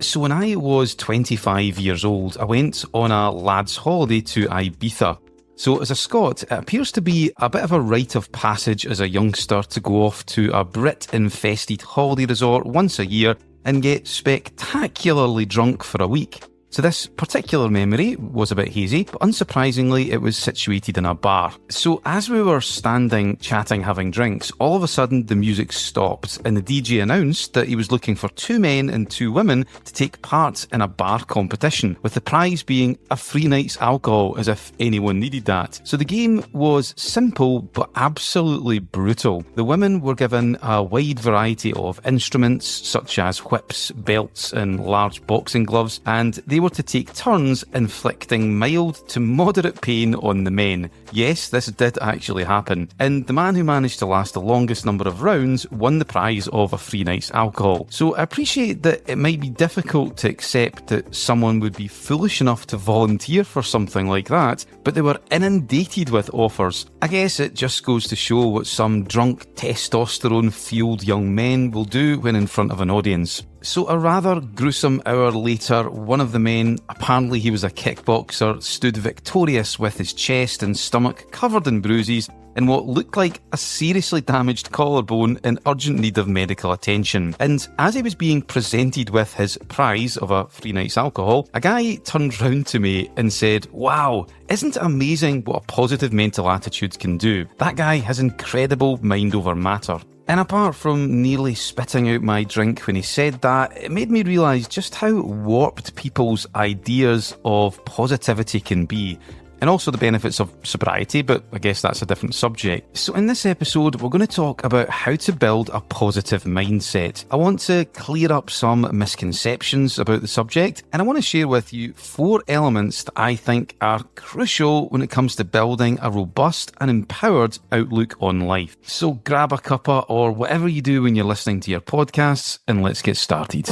So when I was 25 years old, I went on a lad's holiday to Ibiza. So as a Scot, it appears to be a bit of a rite of passage as a youngster to go off to a Brit-infested holiday resort once a year and get spectacularly drunk for a week. So this particular memory was a bit hazy, but unsurprisingly it was situated in a bar. So as we were standing, chatting, having drinks, all of a sudden the music stopped and the DJ announced that he was looking for 2 men and 2 women to take part in a bar competition, with the prize being a free night's alcohol, as if anyone needed that. So the game was simple but absolutely brutal. The women were given a wide variety of instruments such as whips, belts and large boxing gloves, and they were to take turns inflicting mild to moderate pain on the men. Yes, this did actually happen, and the man who managed to last the longest number of rounds won the prize of a free night's alcohol. So I appreciate that it might be difficult to accept that someone would be foolish enough to volunteer for something like that, but they were inundated with offers. I guess it just goes to show what some drunk, testosterone-fueled young men will do when in front of an audience. So a rather gruesome hour later, one of the men, apparently he was a kickboxer, stood victorious with his chest and stomach covered in bruises and what looked like a seriously damaged collarbone in urgent need of medical attention. And as he was being presented with his prize of a free night's alcohol, a guy turned round to me and said, "Wow, isn't it amazing what a positive mental attitude can do? That guy has incredible mind over matter." And apart from nearly spitting out my drink when he said that, it made me realise just how warped people's ideas of positivity can be. And also the benefits of sobriety, but I guess that's a different subject. So in this episode, we're going to talk about how to build a positive mindset. I want to clear up some misconceptions about the subject, and I want to share with you 4 elements that I think are crucial when it comes to building a robust and empowered outlook on life. So grab a cuppa or whatever you do when you're listening to your podcasts, and let's get started.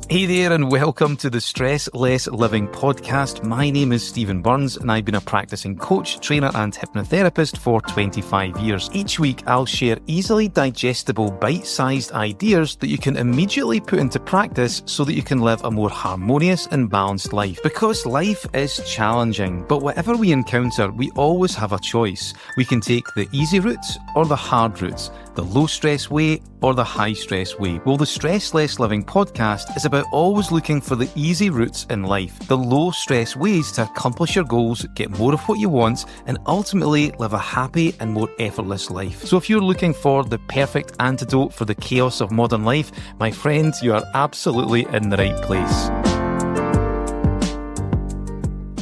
Hey there and welcome to the Stress Less Living podcast. My name is Stephen Burns and I've been a practicing coach, trainer and hypnotherapist for 25 years. Each week I'll share easily digestible bite-sized ideas that you can immediately put into practice so that you can live a more harmonious and balanced life. Because life is challenging, but whatever we encounter, we always have a choice. We can take the easy routes or the hard routes, the low stress way or the high stress way. Well, the Stress Less Living podcast is about always looking for the easy routes in life, the low stress ways to accomplish your goals, get more of what you want, and ultimately live a happy and more effortless life. So if you're looking for the perfect antidote for the chaos of modern life, my friend, you are absolutely in the right place.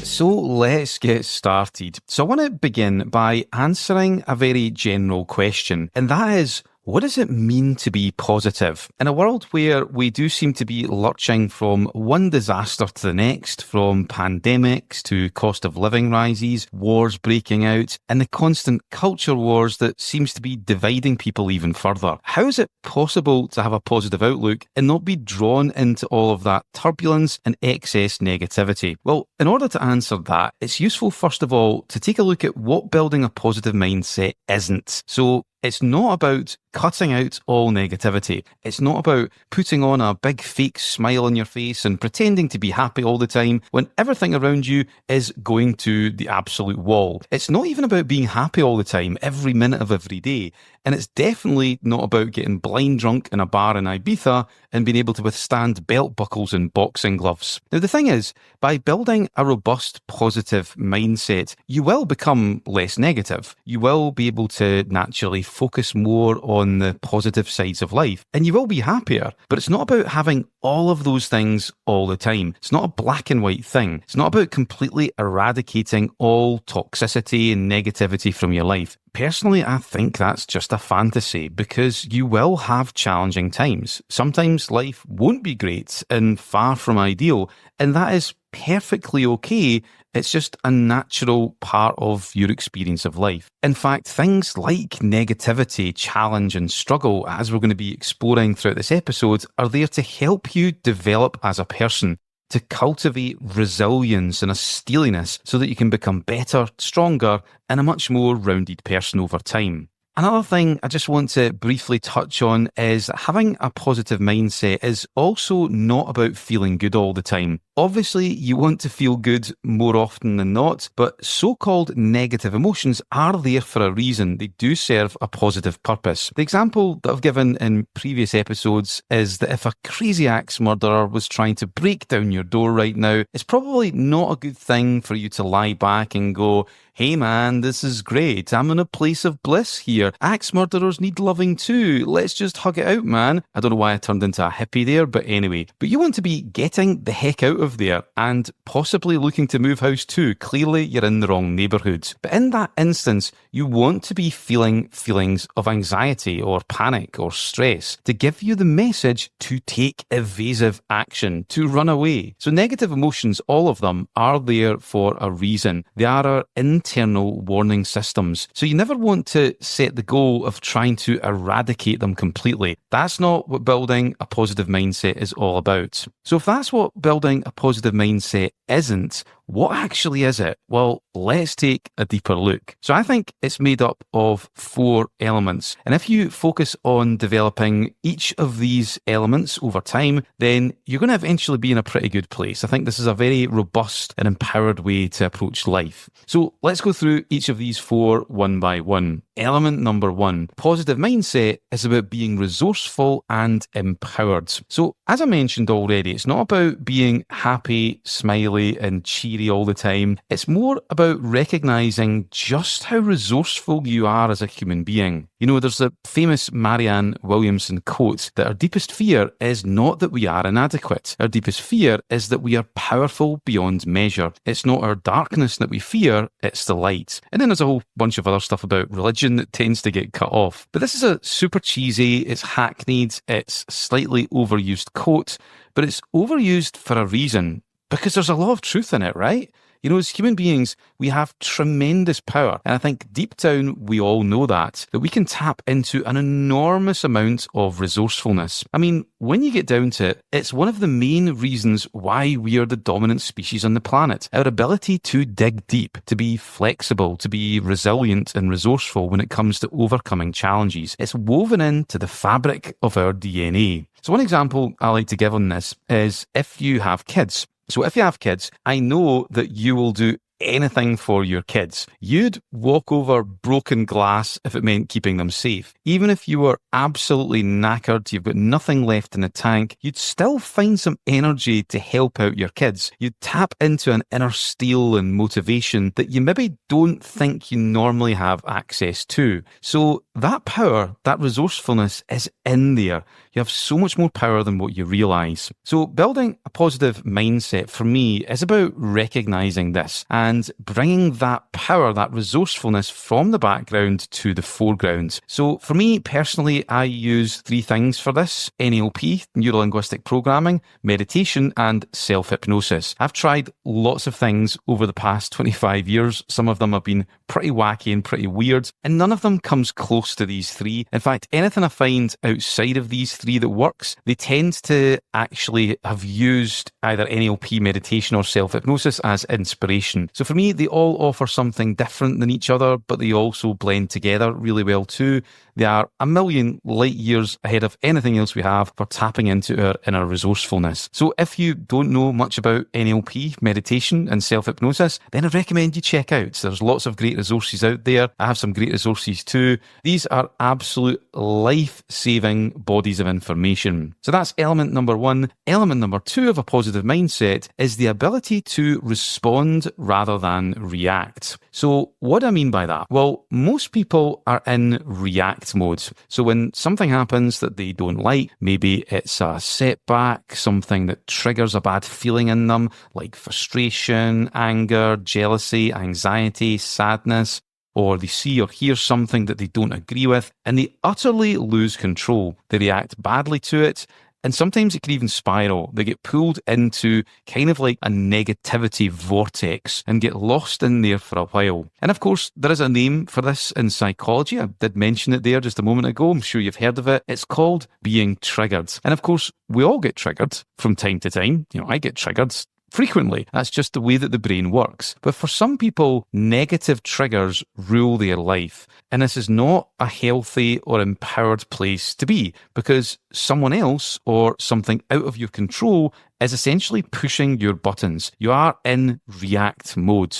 So let's get started. So I want to begin by answering a very general question, and that is, what does it mean to be positive? In a world where we do seem to be lurching from one disaster to the next, from pandemics to cost of living rises, wars breaking out, and the constant culture wars that seems to be dividing people even further, how is it possible to have a positive outlook and not be drawn into all of that turbulence and excess negativity? Well, in order to answer that, it's useful first of all to take a look at what building a positive mindset isn't. So it's not about cutting out all negativity. It's not about putting on a big fake smile on your face and pretending to be happy all the time when everything around you is going to the absolute wall. It's not even about being happy all the time, every minute of every day. And it's definitely not about getting blind drunk in a bar in Ibiza and being able to withstand belt buckles and boxing gloves. Now, the thing is, by building a robust, positive mindset, you will become less negative. You will be able to naturally focus more on the positive sides of life, and you will be happier. But it's not about having all of those things all the time. It's not a black and white thing. It's not about completely eradicating all toxicity and negativity from your life. Personally, I think that's just a fantasy because you will have challenging times. Sometimes life won't be great and far from ideal, and that is perfectly okay. It's just a natural part of your experience of life. In fact, things like negativity, challenge and struggle, as we're going to be exploring throughout this episode, are there to help you develop as a person, to cultivate resilience and a steeliness so that you can become better, stronger, and a much more rounded person over time. Another thing I just want to briefly touch on is having a positive mindset is also not about feeling good all the time. Obviously, you want to feel good more often than not, but so-called negative emotions are there for a reason. They do serve a positive purpose. The example that I've given in previous episodes is that if a crazy axe murderer was trying to break down your door right now, it's probably not a good thing for you to lie back and go, "Hey man, this is great. I'm in a place of bliss here. Axe murderers need loving too. Let's just hug it out, man." I don't know why I turned into a hippie there, but anyway. But you want to be getting the heck out of there and possibly looking to move house too. Clearly, you're in the wrong neighbourhood. But in that instance, you want to be feeling feelings of anxiety or panic or stress to give you the message to take evasive action, to run away. So negative emotions, all of them, are there for a reason. They are our internal warning systems. So you never want to set the goal of trying to eradicate them completely. That's not what building a positive mindset is all about. So if that's what building a positive mindset isn't, what actually is it? Well, let's take a deeper look. So I think it's made up of 4 elements. And if you focus on developing each of these elements over time, then you're going to eventually be in a pretty good place. I think this is a very robust and empowered way to approach life. So let's go through each of these 4 one by one. Element number 1, positive mindset is about being resourceful and empowered. So as I mentioned already, it's not about being happy, smiley and cheery all the time. It's more about recognizing just how resourceful you are as a human being. You know, there's a famous Marianne Williamson quote that our deepest fear is not that we are inadequate. Our deepest fear is that we are powerful beyond measure. It's not our darkness that we fear, it's the light. And then there's a whole bunch of other stuff about religion that tends to get cut off. But this is a super cheesy, it's hackneyed, it's slightly overused quote, but it's overused for a reason, because there's a lot of truth in it, right? You know, as human beings, we have tremendous power. And I think deep down, we all know that we can tap into an enormous amount of resourcefulness. I mean, when you get down to it, it's one of the main reasons why we are the dominant species on the planet. Our ability to dig deep, to be flexible, to be resilient and resourceful when it comes to overcoming challenges. It's woven into the fabric of our DNA. So one example I like to give on this is if you have kids. So if you have kids, I know that you will do anything for your kids. You'd walk over broken glass if it meant keeping them safe. Even if you were absolutely knackered, you've got nothing left in the tank, you'd still find some energy to help out your kids. You'd tap into an inner steel and motivation that you maybe don't think you normally have access to. So that power, that resourcefulness is in there. You have so much more power than what you realize. So building a positive mindset for me is about recognizing this and bringing that power, that resourcefulness from the background to the foreground. So for me personally, I use 3 things for this: NLP, neuro-linguistic programming, meditation, and self-hypnosis. I've tried lots of things over the past 25 years. Some of them have been pretty wacky and pretty weird, and none of them comes close to these 3. In fact, anything I find outside of these 3 that works, they tend to actually have used either NLP, meditation, or self-hypnosis as inspiration. So for me, they all offer something different than each other, but they also blend together really well too. They are a million light years ahead of anything else we have for tapping into our inner resourcefulness. So if you don't know much about NLP, meditation, and self-hypnosis, then I recommend you check out. There's lots of great resources out there. I have some great resources too. These are absolute life-saving bodies of information. So that's element number 1. Element number 2 of a positive mindset is the ability to respond rather than react. So what do I mean by that? Well, most people are in react mode. So when something happens that they don't like, maybe it's a setback, something that triggers a bad feeling in them, like frustration, anger, jealousy, anxiety, sadness, or they see or hear something that they don't agree with, and they utterly lose control. They react badly to it, and sometimes it can even spiral. They get pulled into kind of like a negativity vortex and get lost in there for a while. And of course, there is a name for this in psychology. I did mention it there just a moment ago. I'm sure you've heard of it. It's called being triggered. And of course, we all get triggered from time to time. You know, I get triggered frequently. That's just the way that the brain works. But for some people, negative triggers rule their life. And this is not a healthy or empowered place to be, because someone else or something out of your control is essentially pushing your buttons. You are in react mode.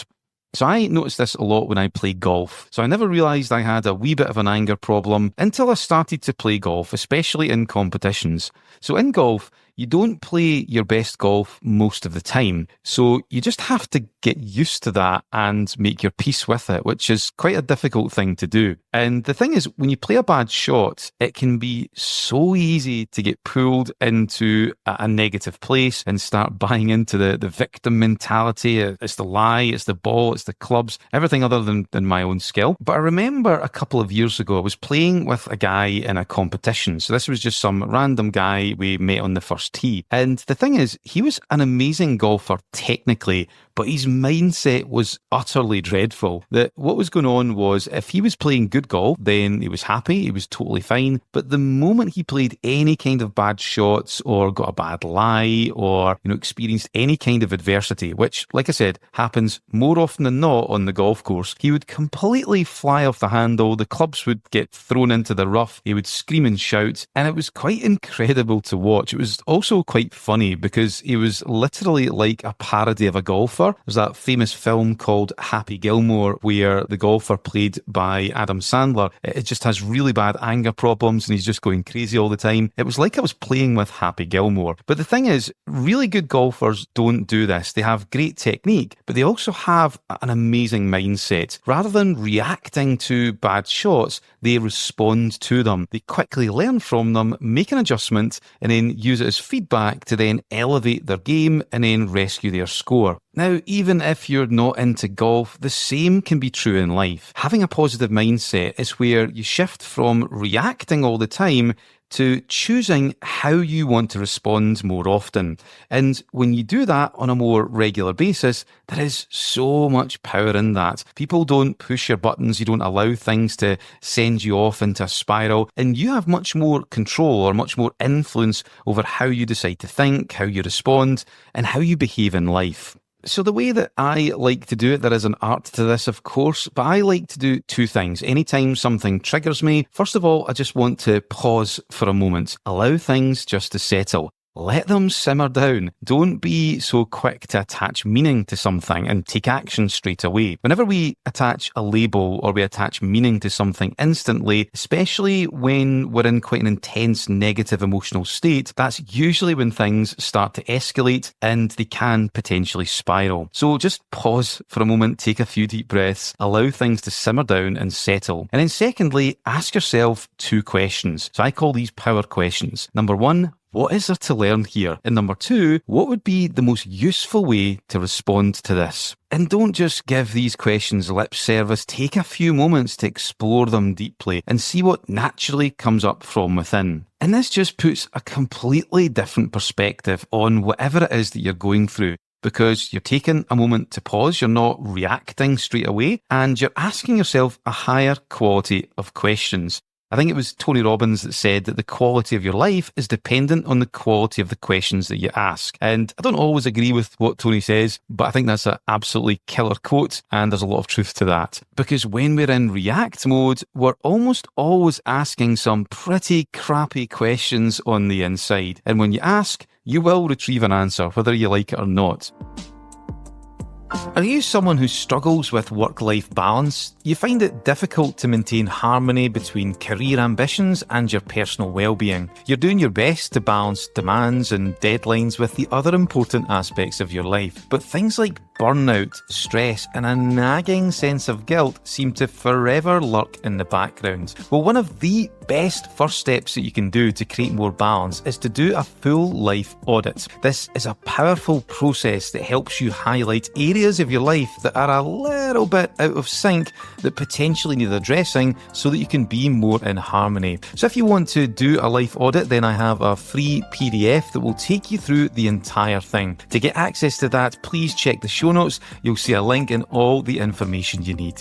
So I noticed this a lot when I play golf. So I never realised I had a wee bit of an anger problem until I started to play golf, especially in competitions. So in golf, you don't play your best golf most of the time. So you just have to get used to that and make your peace with it, which is quite a difficult thing to do. And the thing is, when you play a bad shot, it can be so easy to get pulled into a negative place and start buying into the victim mentality. It's the lie, it's the ball, it's the clubs, everything other than my own skill. But I remember a couple of years ago, I was playing with a guy in a competition. So this was just some random guy we met on the first tee. And the thing is, he was an amazing golfer technically, but his mindset was utterly dreadful. That what was going on was, if he was playing good golf, then he was happy, he was totally fine. But the moment he played any kind of bad shots or got a bad lie or, experienced any kind of adversity, which, like I said, happens more often than not on the golf course, he would completely fly off the handle, the clubs would get thrown into the rough, he would scream and shout, and it was quite incredible to watch. It was also quite funny because he was literally like a parody of a golfer. There's that famous film called Happy Gilmore where the golfer played by Adam Sandler, it just has really bad anger problems and he's just going crazy all the time. It was like I was playing with Happy Gilmore. But the thing is, really good golfers don't do this. They have great technique, but they also have an amazing mindset. Rather than reacting to bad shots, they respond to them. They quickly learn from them, make an adjustment, and then use it as feedback to then elevate their game and then rescue their score. Now, even if you're not into golf, the same can be true in life. Having a positive mindset is where you shift from reacting all the time to choosing how you want to respond more often. And when you do that on a more regular basis, there is so much power in that. People don't push your buttons, you don't allow things to send you off into a spiral, and you have much more control or much more influence over how you decide to think, how you respond, and how you behave in life. So the way that I like to do it, there is an art to this, of course, but I like to do two things. Anytime something triggers me, first of all, I just want to pause for a moment, allow things just to settle. Let them simmer down. Don't be so quick to attach meaning to something and take action straight away. Whenever we attach a label or we attach meaning to something instantly, especially when we're in quite an intense negative emotional state, that's usually when things start to escalate and they can potentially spiral. So just pause for a moment, take a few deep breaths, allow things to simmer down and settle. And then secondly, ask yourself two questions. So I call these power questions. Number one, what is there to learn here? And number two, what would be the most useful way to respond to this? And don't just give these questions lip service. Take a few moments to explore them deeply and see what naturally comes up from within. And this just puts a completely different perspective on whatever it is that you're going through, because you're taking a moment to pause, you're not reacting straight away, and you're asking yourself a higher quality of questions. I think it was Tony Robbins that said that the quality of your life is dependent on the quality of the questions that you ask. And I don't always agree with what Tony says, but I think that's an absolutely killer quote, and there's a lot of truth to that. Because when we're in react mode, we're almost always asking some pretty crappy questions on the inside. And when you ask, you will retrieve an answer, whether you like it or not. Are you someone who struggles with work-life balance? You find it difficult to maintain harmony between career ambitions and your personal well-being. You're doing your best to balance demands and deadlines with the other important aspects of your life, but things like burnout, stress, and a nagging sense of guilt seem to forever lurk in the background. Well, one of the best first steps that you can do to create more balance is to do a full life audit. This is a powerful process that helps you highlight areas of your life that are a little bit out of sync that potentially need addressing so that you can be more in harmony. So if you want to do a life audit, then I have a free PDF that will take you through the entire thing. To get access to that, please check the show notes. You'll see a link and all the information you need.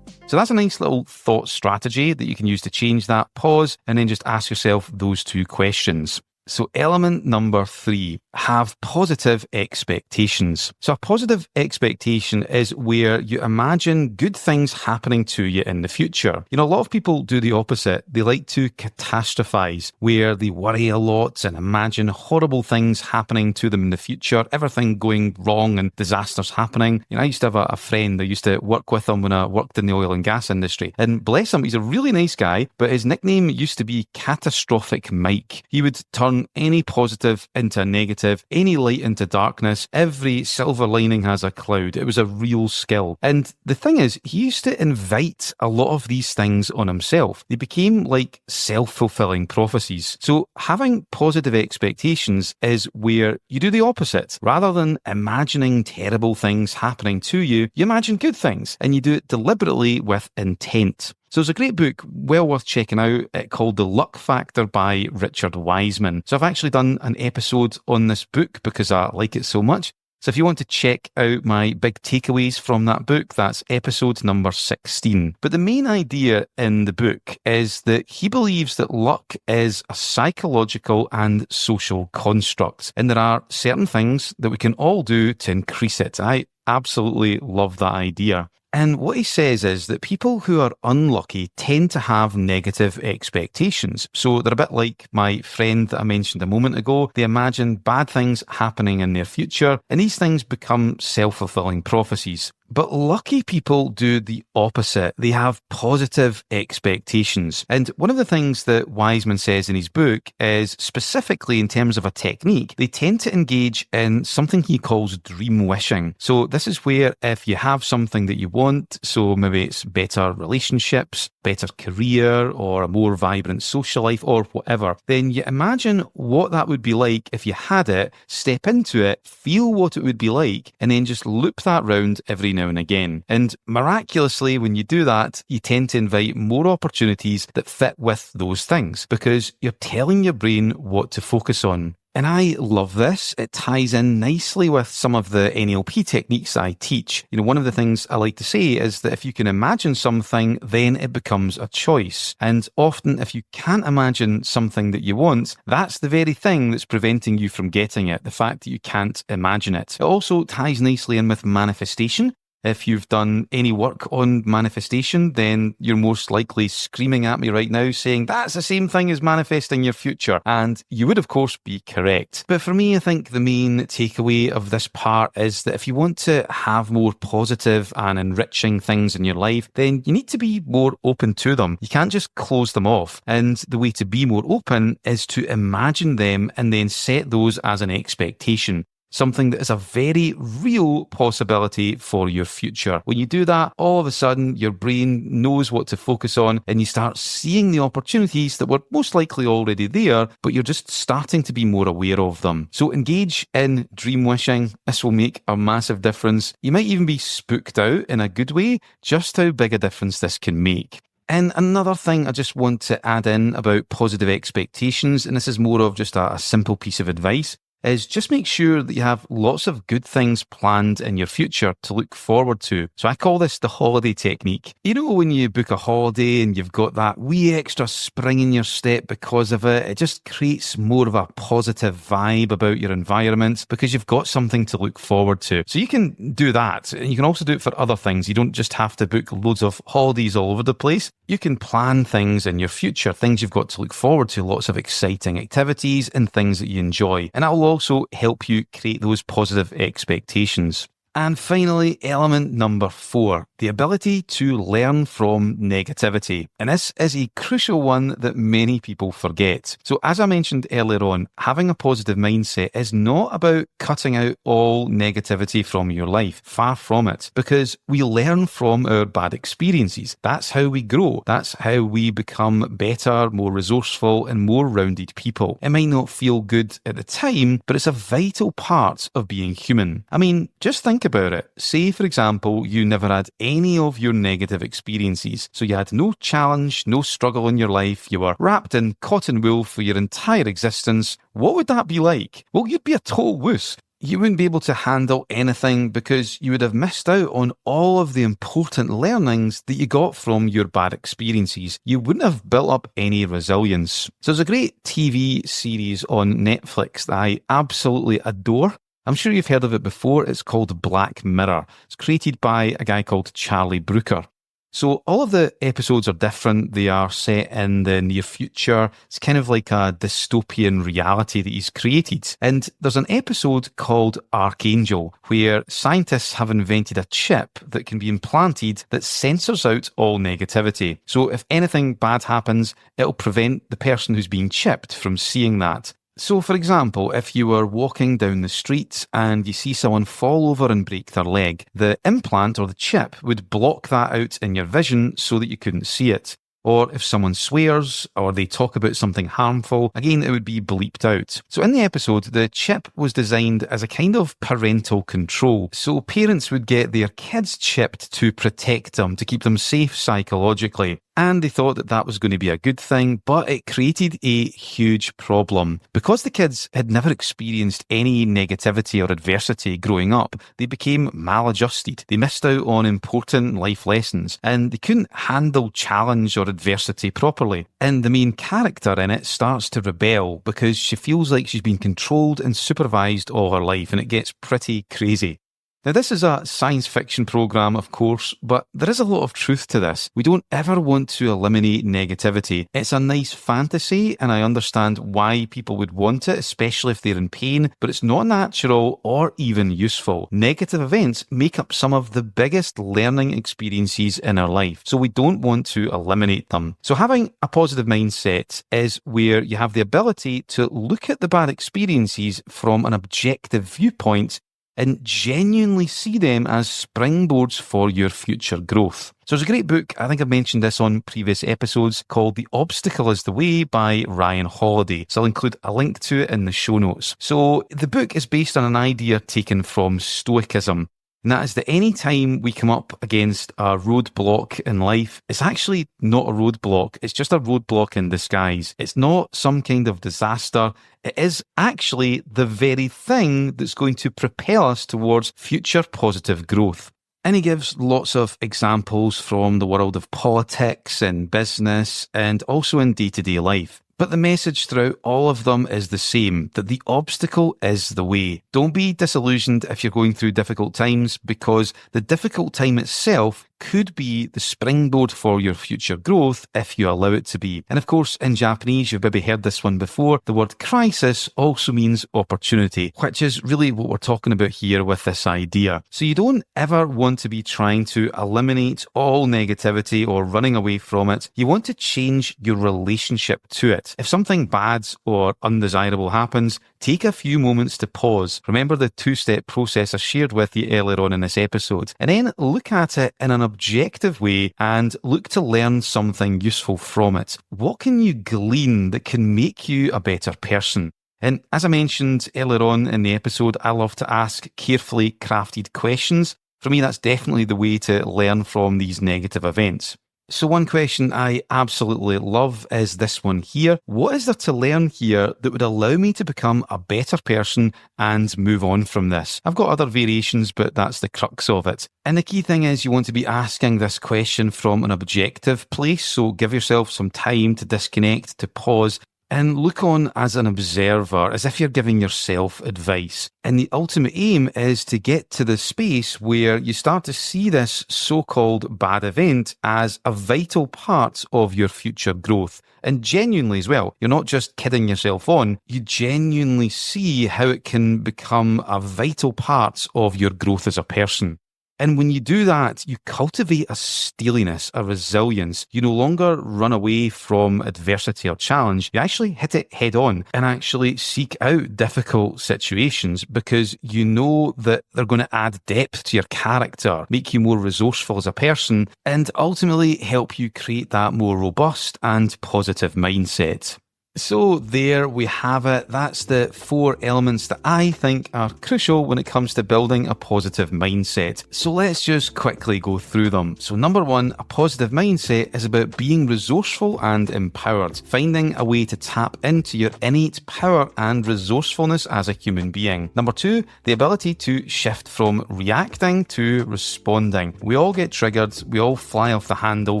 So that's a nice little thought strategy that you can use to change that. Pause and then just ask yourself those two questions. So element number 3, have positive expectations. So a positive expectation is where you imagine good things happening to you in the future. A lot of people do the opposite. They like to catastrophize, where they worry a lot and imagine horrible things happening to them in the future, everything going wrong and disasters happening. I used to have a friend, I used to work with him when I worked in the oil and gas industry. And bless him, he's a really nice guy, but his nickname used to be Catastrophic Mike. He would turn any positive into negative, any light into darkness. Every silver lining has a cloud. It was a real skill. And the thing is, he used to invite a lot of these things on himself. They became like self-fulfilling prophecies. So having positive expectations is where you do the opposite. Rather than imagining terrible things happening to you, you imagine good things, and you do it deliberately with intent. So there's a great book, well worth checking out, called The Luck Factor by Richard Wiseman. So I've actually done an episode on this book because I like it so much. So if you want to check out my big takeaways from that book, that's episode number 16. But the main idea in the book is that he believes that luck is a psychological and social construct. And there are certain things that we can all do to increase it. I absolutely love that idea. And what he says is that people who are unlucky tend to have negative expectations. So they're a bit like my friend that I mentioned a moment ago. They imagine bad things happening in their future, and these things become self-fulfilling prophecies. But lucky people do the opposite. They have positive expectations. And one of the things that Wiseman says in his book is, specifically in terms of a technique, they tend to engage in something he calls dream wishing. So this is where if you have something that you want, so maybe it's better relationships, better career, or a more vibrant social life, or whatever, then you imagine what that would be like if you had it, step into it, feel what it would be like, and then just loop that round every now and again. And miraculously, when you do that, you tend to invite more opportunities that fit with those things, because you're telling your brain what to focus on. And I love this. It ties in nicely with some of the NLP techniques I teach. One of the things I like to say is that if you can imagine something, then it becomes a choice. And often if you can't imagine something that you want, that's the very thing that's preventing you from getting it, the fact that you can't imagine it. It also ties nicely in with manifestation. If you've done any work on manifestation, then you're most likely screaming at me right now saying that's the same thing as manifesting your future. And you would, of course, be correct. But for me, I think the main takeaway of this part is that if you want to have more positive and enriching things in your life, then you need to be more open to them. You can't just close them off. And the way to be more open is to imagine them and then set those as an expectation. Something that is a very real possibility for your future. When you do that, all of a sudden, your brain knows what to focus on, and you start seeing the opportunities that were most likely already there, but you're just starting to be more aware of them. So engage in dream wishing. This will make a massive difference. You might even be spooked out in a good way, just how big a difference this can make. And another thing I just want to add in about positive expectations, and this is more of just a simple piece of advice, is just make sure that you have lots of good things planned in your future to look forward to. So I call this the holiday technique. When you book a holiday and you've got that wee extra spring in your step because of it, it just creates more of a positive vibe about your environment because you've got something to look forward to. So you can do that. And you can also do it for other things. You don't just have to book loads of holidays all over the place. You can plan things in your future, things you've got to look forward to, lots of exciting activities and things that you enjoy. And that will also help you create those positive expectations. And finally, element number 4, the ability to learn from negativity. And this is a crucial one that many people forget. So as I mentioned earlier on, having a positive mindset is not about cutting out all negativity from your life. Far from it. Because we learn from our bad experiences. That's how we grow. That's how we become better, more resourceful, and more rounded people. It might not feel good at the time, but it's a vital part of being human. I mean, just think about it. Say, for example, you never had any of your negative experiences. So you had no challenge, no struggle in your life. You were wrapped in cotton wool for your entire existence. What would that be like? Well, you'd be a total wuss. you wouldn't be able to handle anything because you would have missed out on all of the important learnings that you got from your bad experiences. You wouldn't have built up any resilience. So there's a great TV series on Netflix that I absolutely adore. I'm sure you've heard of it before. It's called Black Mirror. It's created by a guy called Charlie Brooker. So all of the episodes are different. They are set in the near future. It's kind of like a dystopian reality that he's created. And there's an episode called Arkangel where scientists have invented a chip that can be implanted that censors out all negativity. So if anything bad happens, it'll prevent the person who's being chipped from seeing that. So, for example, if you were walking down the street and you see someone fall over and break their leg, the implant or the chip would block that out in your vision so that you couldn't see it. Or if someone swears or they talk about something harmful, again, it would be bleeped out. So in the episode, the chip was designed as a kind of parental control. So parents would get their kids chipped to protect them, to keep them safe psychologically. And they thought that that was going to be a good thing, but it created a huge problem. Because the kids had never experienced any negativity or adversity growing up, they became maladjusted. They missed out on important life lessons, and they couldn't handle challenge or adversity properly. And the main character in it starts to rebel because she feels like she's been controlled and supervised all her life, and it gets pretty crazy. Now, this is a science fiction program, of course, but there is a lot of truth to this. We don't ever want to eliminate negativity. It's a nice fantasy, and I understand why people would want it, especially if they're in pain, but it's not natural or even useful. Negative events make up some of the biggest learning experiences in our life, so we don't want to eliminate them. So having a positive mindset is where you have the ability to look at the bad experiences from an objective viewpoint and genuinely see them as springboards for your future growth. So there's a great book, I think I've mentioned this on previous episodes, called The Obstacle is the Way by Ryan Holiday. So I'll include a link to it in the show notes. So the book is based on an idea taken from Stoicism. And that is that any time we come up against a roadblock in life, it's actually not a roadblock. It's just a roadblock in disguise. It's not some kind of disaster. It is actually the very thing that's going to propel us towards future positive growth. And he gives lots of examples from the world of politics and business and also in day-to-day life. But the message throughout all of them is the same, that the obstacle is the way. Don't be disillusioned if you're going through difficult times, because the difficult time itself could be the springboard for your future growth if you allow it to be. And of course, in Japanese, you've maybe heard this one before, the word crisis also means opportunity, which is really what we're talking about here with this idea. So you don't ever want to be trying to eliminate all negativity or running away from it. You want to change your relationship to it. If something bad or undesirable happens, take a few moments to pause. Remember the two-step process I shared with you earlier on in this episode, and then look at it in an objective way and look to learn something useful from it. What can you glean that can make you a better person? And as I mentioned earlier on in the episode, I love to ask carefully crafted questions. For me, that's definitely the way to learn from these negative events. So one question I absolutely love is this one here. What is there to learn here that would allow me to become a better person and move on from this? I've got other variations, but that's the crux of it. And the key thing is you want to be asking this question from an objective place. So give yourself some time to disconnect, to pause, and look on as an observer, as if you're giving yourself advice. And the ultimate aim is to get to the space where you start to see this so-called bad event as a vital part of your future growth. And genuinely as well, you're not just kidding yourself on, you genuinely see how it can become a vital part of your growth as a person. And when you do that, you cultivate a steeliness, a resilience. You no longer run away from adversity or challenge. You actually hit it head on and actually seek out difficult situations because you know that they're going to add depth to your character, make you more resourceful as a person, and ultimately help you create that more robust and positive mindset. So there we have it. That's the 4 elements that I think are crucial when it comes to building a positive mindset. So let's just quickly go through them. So number 1, a positive mindset is about being resourceful and empowered, finding a way to tap into your innate power and resourcefulness as a human being. Number 2, the ability to shift from reacting to responding. We all get triggered, we all fly off the handle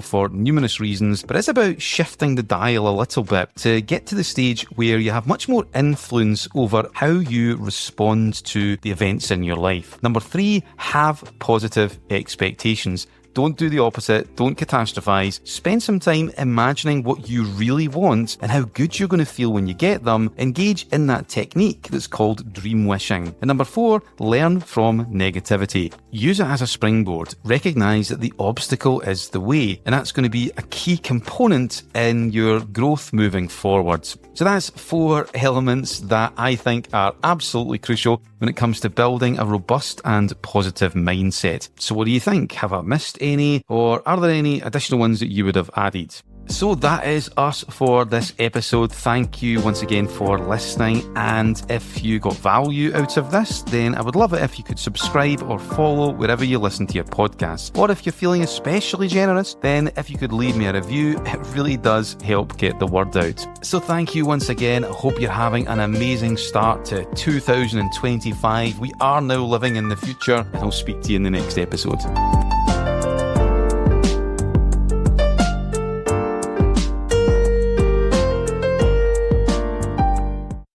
for numerous reasons, but it's about shifting the dial a little bit to get to the stage where you have much more influence over how you respond to the events in your life. Number 3, have positive expectations. Don't do the opposite. Don't catastrophize. Spend some time imagining what you really want and how good you're going to feel when you get them. Engage in that technique that's called dream wishing. And number 4, learn from negativity. Use it as a springboard. Recognize that the obstacle is the way, and that's going to be a key component in your growth moving forwards. So that's 4 elements that I think are absolutely crucial when it comes to building a robust and positive mindset. So what do you think? Have I missed any, or are there any additional ones that you would have added? So that is us for this episode. Thank you once again for listening. And if you got value out of this, then I would love it if you could subscribe or follow wherever you listen to your podcast. Or if you're feeling especially generous, then if you could leave me a review, it really does help get the word out. So thank you once again. I hope you're having an amazing start to 2025. We are now living in the future, and I'll speak to you in the next episode.